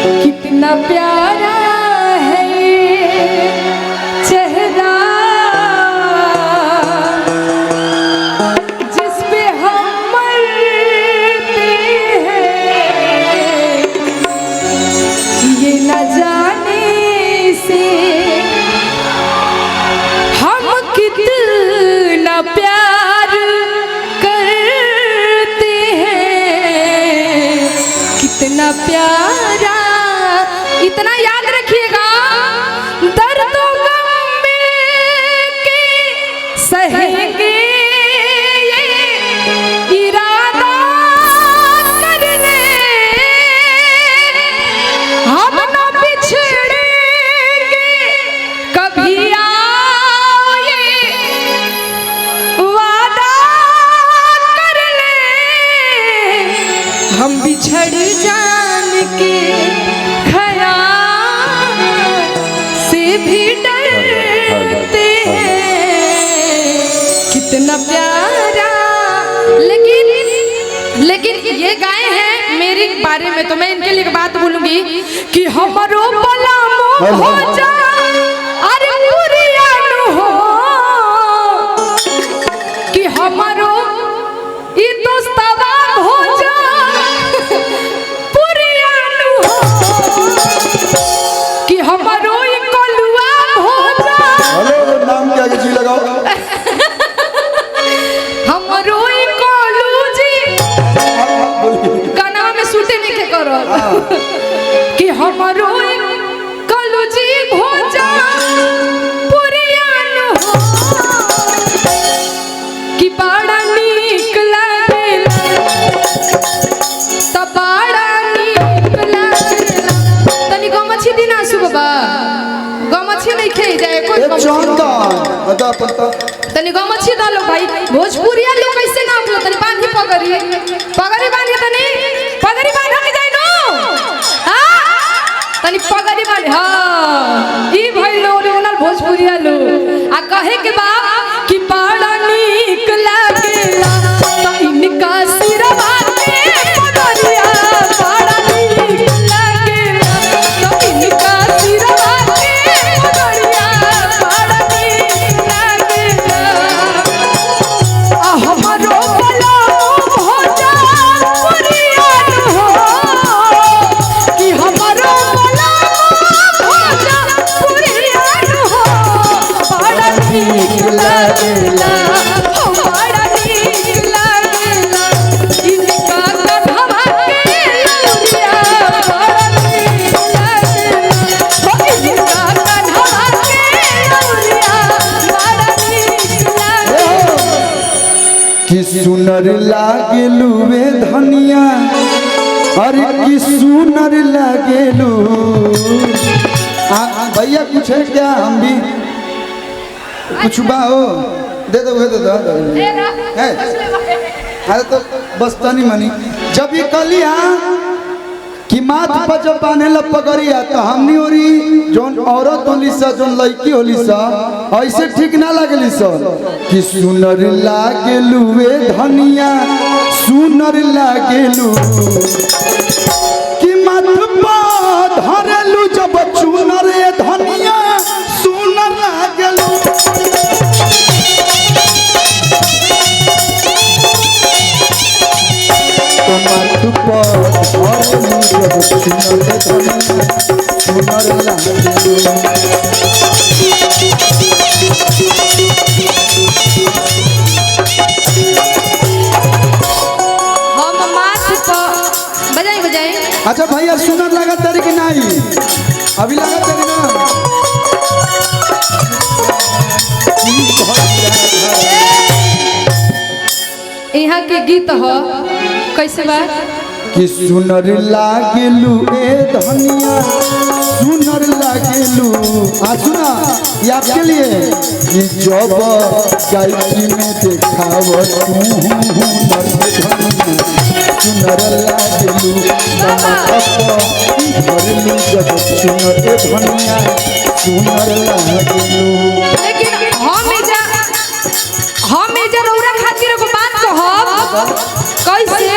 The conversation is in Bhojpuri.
कितना प्यारा है चेहरा जिस पे हम मरते हैं, ये न जाने से हम कितना प्यार करते हैं, कितना प्यारा। इतना याद रखिएगा, दर्दों गम में के सहेंगे ये इरादा कर ले, हम न बिछड़ेंगे कभी, आओ ये वादा कर ले, हम बिछड़ जान के भी डरते हैं, कितना प्यारा। लेकिन ये गाए हैं मेरे बारे में, तो मैं इनके लिए बात बोलूंगी कि हमारो पलामो हो जा, अरे पुरियानु हो, कि हमारो ई दोस्तवा हो जा, पुरियानु हो, कि हमारो जी लगाओ हमरो कोलू जी गाना में शूटिंग नहीं के करो कि हमरो कोलू जी भोजा पुरियान हो, कि बड़ा नीक लागेला, त बड़ा नीक लागेला। तनी गमछी दिना सुबह गमछी नहीं खे जाए कोई बता पता तनी गमछी डालो भाई। भोजपुरिया लोग कैसे नाम लो, तनी बांधी पगड़ी पगड़ी बांधी, तनी पगड़ी बांधा के जाई नो, हां तनी पगड़ी बांधी। हां ई भाई लोग ओरिजिनल भोजपुरिया लोग आ कहे के बा कि बड़ा नीक लागेला, त इनका सिरवा के पगड़िया बड़ा नीक लागेला, त इनका सिरवा के पगड़िया बड़ा नीक लागेला। हमारो पलामो हो जा पुरियान हो, कि हमारो पलामो हो जा पुरियान हो, बड़ा नीक लागेला, बड़ा नीक लागेला, इनका कन्हवा के लौरिया बड़ा नीक लागेला, इनका कन्हवा के लौरिया बड़ा नीक लागेला। कि सुनर लागेलू वे धनिया, अरे कि सुनर लागेलू। भैया कुछ है क्या, हम भी कुछ बा हो दे दो है। अरे तो बस तनी मनी जब ये कलिया कि माथ पर जब बांधे ला पगड़िया, तो हमनी ओरी जोन औरत होली सा, जोन लड़की होली सा, ऐसे ठीक ना लगली सा। कि सुनर लागेलू वे धनिया, सुनर लागेलू, कि माथ पर धरेलू जब चुनर धनिया, सुनर लागेलू। तो माथ पर धरेलू जब चुनर धनिया, सुनर लागेलू। अच्छा भैया सुनर लगा तेरे की नहीं, अभी लगा तेरे ना। यहाँ के गीत हो कैसे बा कि सुनर लागेलू ए धनिया, सुनर लागेलू। सुना ये आपके लिए कि जब गायत्री में देखाव सुनर लागेलू, धरलू जब सुनर धनिया, सुनर लागेलू। लेकिन हम इधर रौरा खातिर एगो बात कहब कैसे